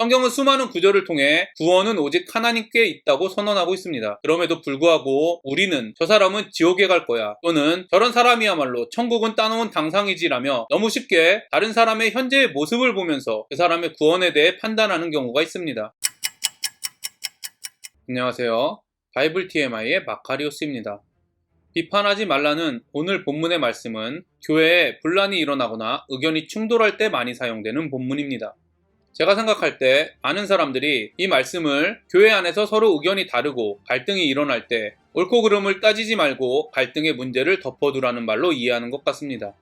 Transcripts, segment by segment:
성경은 수많은 구절을 통해 구원은 오직 하나님께 있다고 선언하고 있습니다. 그럼에도 불구하고 우리는 저 사람은 지옥에 갈 거야, 또는 저런 사람이야말로 천국은 따놓은 당상이지라며 너무 쉽게 다른 사람의 현재의 모습을 보면서 그 사람의 구원에 대해 판단하는 경우가 있습니다. 안녕하세요. 바이블 TMI의 마카리오스입니다. 비판하지 말라는 오늘 본문의 말씀은 교회에 분란이 일어나거나 의견이 충돌할 때 많이 사용되는 본문입니다. 제가 생각할 때 많은 사람들이 이 말씀을 교회 안에서 서로 의견이 다르고 갈등이 일어날 때 옳고 그름을 따지지 말고 갈등의 문제를 덮어두라는 말로 이해하는 것 같습니다.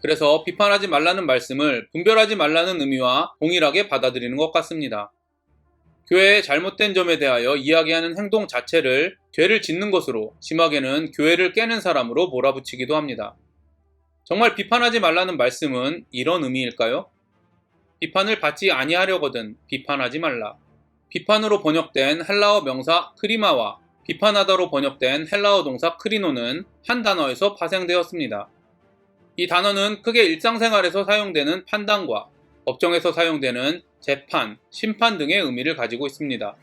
그래서 비판하지 말라는 말씀을 분별하지 말라는 의미와 동일하게 받아들이는 것 같습니다. 교회의 잘못된 점에 대하여 이야기하는 행동 자체를 죄를 짓는 것으로, 심하게는 교회를 깨는 사람으로 몰아붙이기도 합니다. 정말 비판하지 말라는 말씀은 이런 의미일까요? 비판을 받지 아니하려거든 비판하지 말라. 비판으로 번역된 헬라어 명사 크리마와 비판하다로 번역된 헬라어 동사 크리노는 한 단어에서 파생되었습니다. 이 단어는 크게 일상생활에서 사용되는 판단과 법정에서 사용되는 재판, 심판 등의 의미를 가지고 있습니다.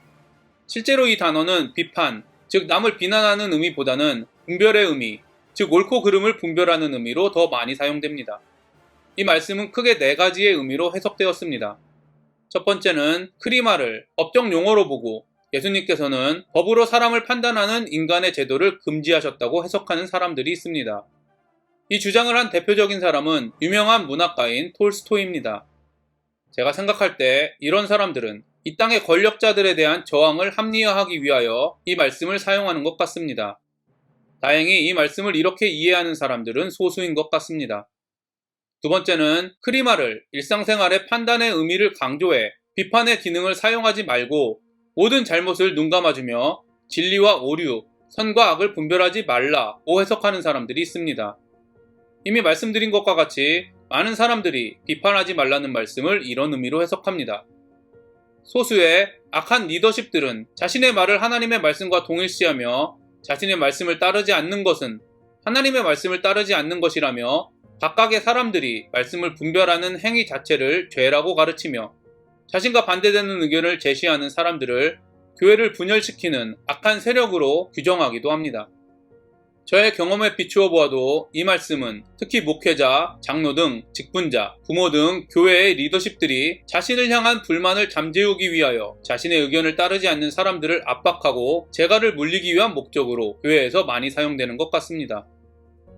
실제로 이 단어는 비판, 즉 남을 비난하는 의미보다는 분별의 의미, 즉 옳고 그름을 분별하는 의미로 더 많이 사용됩니다. 이 말씀은 크게 4가지의 의미로 해석되었습니다. 첫 번째는 크리마를 법정 용어로 보고 예수님께서는 법으로 사람을 판단하는 인간의 제도를 금지하셨다고 해석하는 사람들이 있습니다. 이 주장을 한 대표적인 사람은 유명한 문학가인 톨스토이입니다. 제가 생각할 때 이런 사람들은 이 땅의 권력자들에 대한 저항을 합리화하기 위하여 이 말씀을 사용하는 것 같습니다. 다행히 이 말씀을 이렇게 이해하는 사람들은 소수인 것 같습니다. 두 번째는 크리마를 일상생활의 판단의 의미를 강조해 비판의 기능을 사용하지 말고 모든 잘못을 눈감아주며 진리와 오류, 선과 악을 분별하지 말라고 해석하는 사람들이 있습니다. 이미 말씀드린 것과 같이 많은 사람들이 비판하지 말라는 말씀을 이런 의미로 해석합니다. 소수의 악한 리더십들은 자신의 말을 하나님의 말씀과 동일시하며 자신의 말씀을 따르지 않는 것은 하나님의 말씀을 따르지 않는 것이라며 각각의 사람들이 말씀을 분별하는 행위 자체를 죄라고 가르치며 자신과 반대되는 의견을 제시하는 사람들을 교회를 분열시키는 악한 세력으로 규정하기도 합니다. 저의 경험에 비추어 보아도 이 말씀은 특히 목회자, 장로 등 직분자, 부모 등 교회의 리더십들이 자신을 향한 불만을 잠재우기 위하여 자신의 의견을 따르지 않는 사람들을 압박하고 재갈을 물리기 위한 목적으로 교회에서 많이 사용되는 것 같습니다.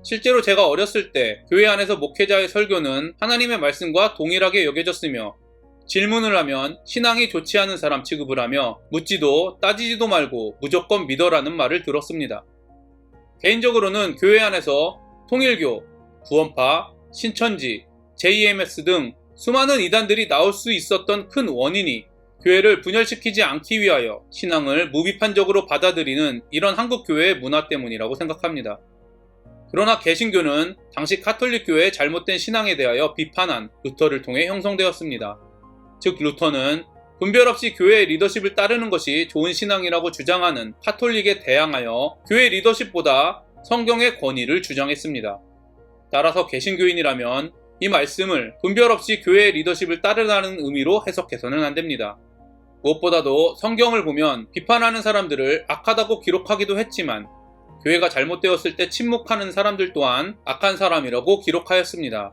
실제로 제가 어렸을 때 교회 안에서 목회자의 설교는 하나님의 말씀과 동일하게 여겨졌으며 질문을 하면 신앙이 좋지 않은 사람 취급을 하며 묻지도 따지지도 말고 무조건 믿어라는 말을 들었습니다. 개인적으로는 교회 안에서 통일교, 구원파, 신천지, JMS 등 수많은 이단들이 나올 수 있었던 큰 원인이 교회를 분열시키지 않기 위하여 신앙을 무비판적으로 받아들이는 이런 한국 교회의 문화 때문이라고 생각합니다. 그러나 개신교는 당시 카톨릭교회의 잘못된 신앙에 대하여 비판한 루터를 통해 형성되었습니다. 즉 루터는 분별 없이 교회의 리더십을 따르는 것이 좋은 신앙이라고 주장하는 카톨릭에 대항하여 교회 리더십보다 성경의 권위를 주장했습니다. 따라서 개신교인이라면 이 말씀을 분별 없이 교회의 리더십을 따르라는 의미로 해석해서는 안 됩니다. 무엇보다도 성경을 보면 비판하는 사람들을 악하다고 기록하기도 했지만 교회가 잘못되었을 때 침묵하는 사람들 또한 악한 사람이라고 기록하였습니다.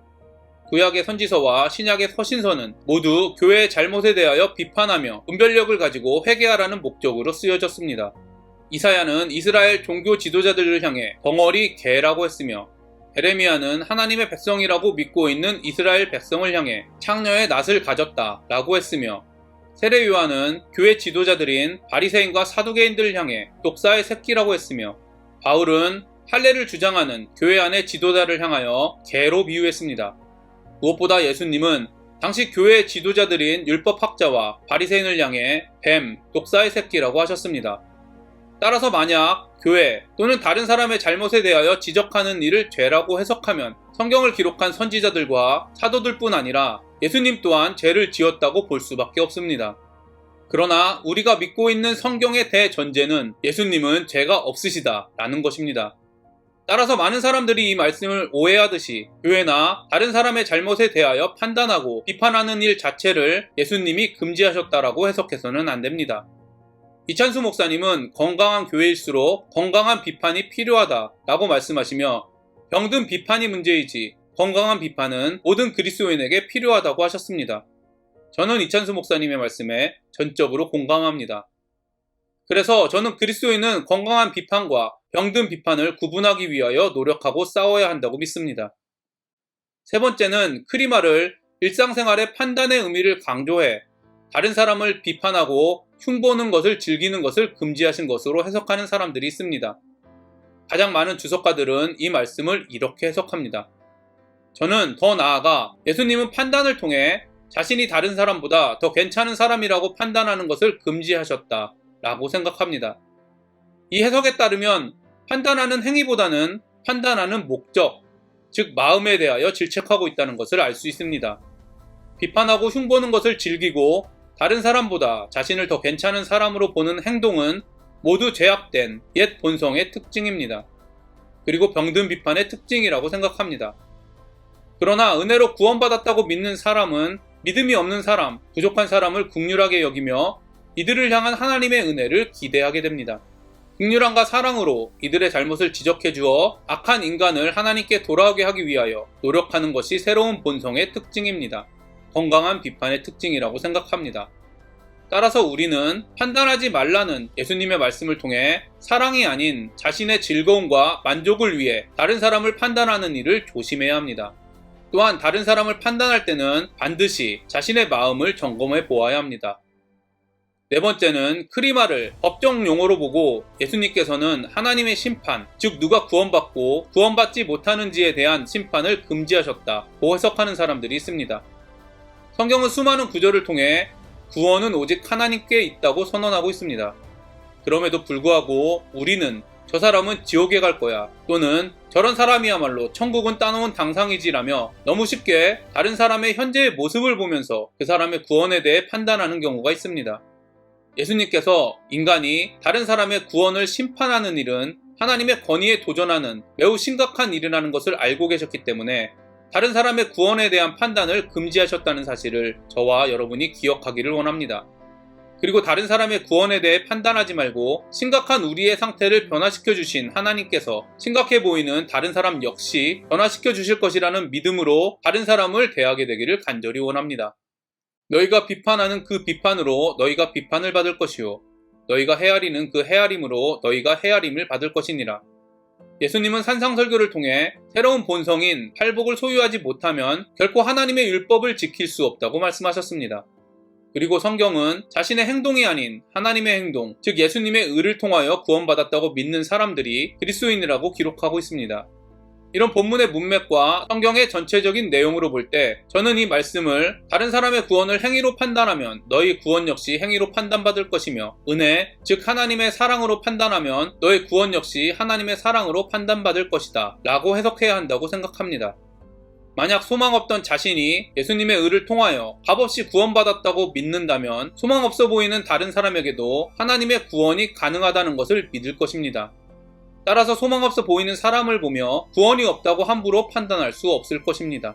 구약의 선지서와 신약의 서신서는 모두 교회의 잘못에 대하여 비판하며 분별력을 가지고 회개하라는 목적으로 쓰여졌습니다. 이사야는 이스라엘 종교 지도자들을 향해 덩어리 개라고 했으며 에레미야는 하나님의 백성이라고 믿고 있는 이스라엘 백성을 향해 창녀의 낯을 가졌다 라고 했으며 세례 요한은 교회 지도자들인 바리새인과 사두개인들을 향해 독사의 새끼라고 했으며 바울은 할례를 주장하는 교회 안의 지도자를 향하여 개로 비유했습니다. 무엇보다 예수님은 당시 교회 지도자들인 율법학자와 바리새인을 향해 뱀, 독사의 새끼라고 하셨습니다. 따라서 만약 교회 또는 다른 사람의 잘못에 대하여 지적하는 일을 죄라고 해석하면 성경을 기록한 선지자들과 사도들뿐 아니라 예수님 또한 죄를 지었다고 볼 수밖에 없습니다. 그러나 우리가 믿고 있는 성경의 대전제는 예수님은 죄가 없으시다 라는 것입니다. 따라서 많은 사람들이 이 말씀을 오해하듯이 교회나 다른 사람의 잘못에 대하여 판단하고 비판하는 일 자체를 예수님이 금지하셨다라고 해석해서는 안 됩니다. 이찬수 목사님은 건강한 교회일수록 건강한 비판이 필요하다라고 말씀하시며 병든 비판이 문제이지 건강한 비판은 모든 그리스도인에게 필요하다고 하셨습니다. 저는 이찬수 목사님의 말씀에 전적으로 공감합니다. 그래서 저는 그리스도인은 건강한 비판과 병든 비판을 구분하기 위하여 노력하고 싸워야 한다고 믿습니다. 세 번째는 크리마를 일상생활의 판단의 의미를 강조해 다른 사람을 비판하고 흉보는 것을 즐기는 것을 금지하신 것으로 해석하는 사람들이 있습니다. 가장 많은 주석가들은 이 말씀을 이렇게 해석합니다. 저는 더 나아가 예수님은 판단을 통해 자신이 다른 사람보다 더 괜찮은 사람이라고 판단하는 것을 금지하셨다 라고 생각합니다. 이 해석에 따르면 판단하는 행위보다는 판단하는 목적, 즉 마음에 대하여 질책하고 있다는 것을 알 수 있습니다. 비판하고 흉보는 것을 즐기고 다른 사람보다 자신을 더 괜찮은 사람으로 보는 행동은 모두 죄악된 옛 본성의 특징입니다. 그리고 병든 비판의 특징이라고 생각합니다. 그러나 은혜로 구원받았다고 믿는 사람은 믿음이 없는 사람, 부족한 사람을 긍휼하게 여기며 이들을 향한 하나님의 은혜를 기대하게 됩니다. 긍휼함과 사랑으로 이들의 잘못을 지적해 주어 악한 인간을 하나님께 돌아오게 하기 위하여 노력하는 것이 새로운 본성의 특징입니다. 건강한 비판의 특징이라고 생각합니다. 따라서 우리는 판단하지 말라는 예수님의 말씀을 통해 사랑이 아닌 자신의 즐거움과 만족을 위해 다른 사람을 판단하는 일을 조심해야 합니다. 또한 다른 사람을 판단할 때는 반드시 자신의 마음을 점검해 보아야 합니다. 네 번째는 크리마를 법정 용어로 보고 예수님께서는 하나님의 심판, 즉 누가 구원받고 구원받지 못하는지에 대한 심판을 금지하셨다고 해석하는 사람들이 있습니다. 성경은 수많은 구절을 통해 구원은 오직 하나님께 있다고 선언하고 있습니다. 그럼에도 불구하고 우리는 저 사람은 지옥에 갈 거야 또는 저런 사람이야말로 천국은 따놓은 당상이지라며 너무 쉽게 다른 사람의 현재의 모습을 보면서 그 사람의 구원에 대해 판단하는 경우가 있습니다. 예수님께서 인간이 다른 사람의 구원을 심판하는 일은 하나님의 권위에 도전하는 매우 심각한 일이라는 것을 알고 계셨기 때문에 다른 사람의 구원에 대한 판단을 금지하셨다는 사실을 저와 여러분이 기억하기를 원합니다. 그리고 다른 사람의 구원에 대해 판단하지 말고 심각한 우리의 상태를 변화시켜 주신 하나님께서 심각해 보이는 다른 사람 역시 변화시켜 주실 것이라는 믿음으로 다른 사람을 대하게 되기를 간절히 원합니다. 너희가 비판하는 그 비판으로 너희가 비판을 받을 것이요 너희가 헤아리는 그 헤아림으로 너희가 헤아림을 받을 것이니라. 예수님은 산상설교를 통해 새로운 본성인 팔복을 소유하지 못하면 결코 하나님의 율법을 지킬 수 없다고 말씀하셨습니다. 그리고 성경은 자신의 행동이 아닌 하나님의 행동, 즉 예수님의 의를 통하여 구원받았다고 믿는 사람들이 그리스도인이라고 기록하고 있습니다. 이런 본문의 문맥과 성경의 전체적인 내용으로 볼 때 저는 이 말씀을 다른 사람의 구원을 행위로 판단하면 너희 구원 역시 행위로 판단받을 것이며 은혜, 즉 하나님의 사랑으로 판단하면 너희 구원 역시 하나님의 사랑으로 판단받을 것이다 라고 해석해야 한다고 생각합니다. 만약 소망 없던 자신이 예수님의 의를 통하여 값없이 구원받았다고 믿는다면 소망 없어 보이는 다른 사람에게도 하나님의 구원이 가능하다는 것을 믿을 것입니다. 따라서 소망 없어 보이는 사람을 보며 구원이 없다고 함부로 판단할 수 없을 것입니다.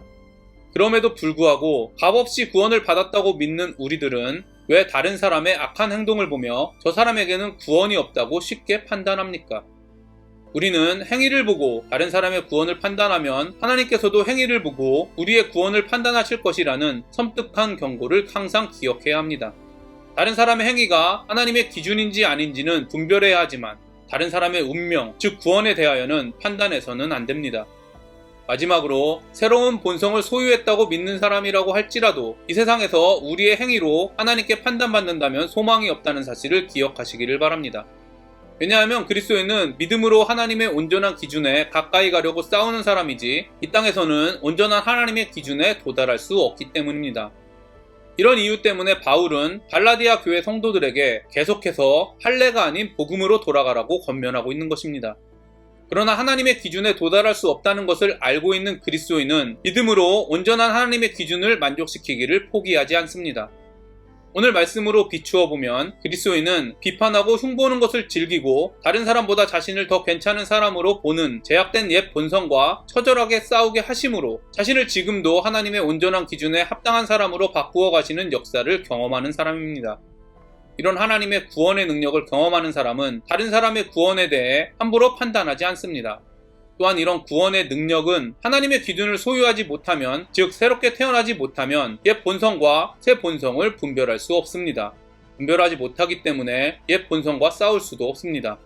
그럼에도 불구하고 값없이 구원을 받았다고 믿는 우리들은 왜 다른 사람의 악한 행동을 보며 저 사람에게는 구원이 없다고 쉽게 판단합니까? 우리는 행위를 보고 다른 사람의 구원을 판단하면 하나님께서도 행위를 보고 우리의 구원을 판단하실 것이라는 섬뜩한 경고를 항상 기억해야 합니다. 다른 사람의 행위가 하나님의 기준인지 아닌지는 분별해야 하지만 다른 사람의 운명, 즉 구원에 대하여는 판단해서는 안 됩니다. 마지막으로 새로운 본성을 소유했다고 믿는 사람이라고 할지라도 이 세상에서 우리의 행위로 하나님께 판단받는다면 소망이 없다는 사실을 기억하시기를 바랍니다. 왜냐하면 그리스도인은 믿음으로 하나님의 온전한 기준에 가까이 가려고 싸우는 사람이지 이 땅에서는 온전한 하나님의 기준에 도달할 수 없기 때문입니다. 이런 이유 때문에 바울은 갈라디아 교회 성도들에게 계속해서 할례가 아닌 복음으로 돌아가라고 권면하고 있는 것입니다. 그러나 하나님의 기준에 도달할 수 없다는 것을 알고 있는 그리스도인은 믿음으로 온전한 하나님의 기준을 만족시키기를 포기하지 않습니다. 오늘 말씀으로 비추어 보면 그리스도인은 비판하고 흉보는 것을 즐기고 다른 사람보다 자신을 더 괜찮은 사람으로 보는 제약된 옛 본성과 처절하게 싸우게 하심으로 자신을 지금도 하나님의 온전한 기준에 합당한 사람으로 바꾸어 가시는 역사를 경험하는 사람입니다. 이런 하나님의 구원의 능력을 경험하는 사람은 다른 사람의 구원에 대해 함부로 판단하지 않습니다. 또한 이런 구원의 능력은 하나님의 기준을 소유하지 못하면, 즉 새롭게 태어나지 못하면 옛 본성과 새 본성을 분별할 수 없습니다. 분별하지 못하기 때문에 옛 본성과 싸울 수도 없습니다.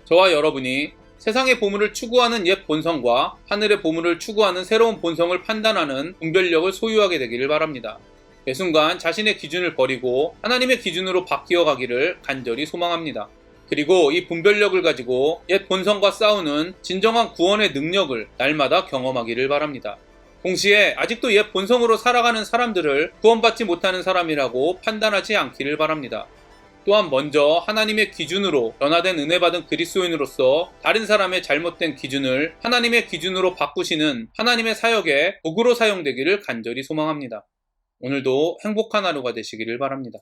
저와 여러분이 세상의 보물을 추구하는 옛 본성과 하늘의 보물을 추구하는 새로운 본성을 판단하는 분별력을 소유하게 되기를 바랍니다. 매 순간 자신의 기준을 버리고 하나님의 기준으로 바뀌어 가기를 간절히 소망합니다. 그리고 이 분별력을 가지고 옛 본성과 싸우는 진정한 구원의 능력을 날마다 경험하기를 바랍니다. 동시에 아직도 옛 본성으로 살아가는 사람들을 구원받지 못하는 사람이라고 판단하지 않기를 바랍니다. 또한 먼저 하나님의 기준으로 변화된 은혜받은 그리스도인으로서 다른 사람의 잘못된 기준을 하나님의 기준으로 바꾸시는 하나님의 사역에 도구로 사용되기를 간절히 소망합니다. 오늘도 행복한 하루가 되시기를 바랍니다.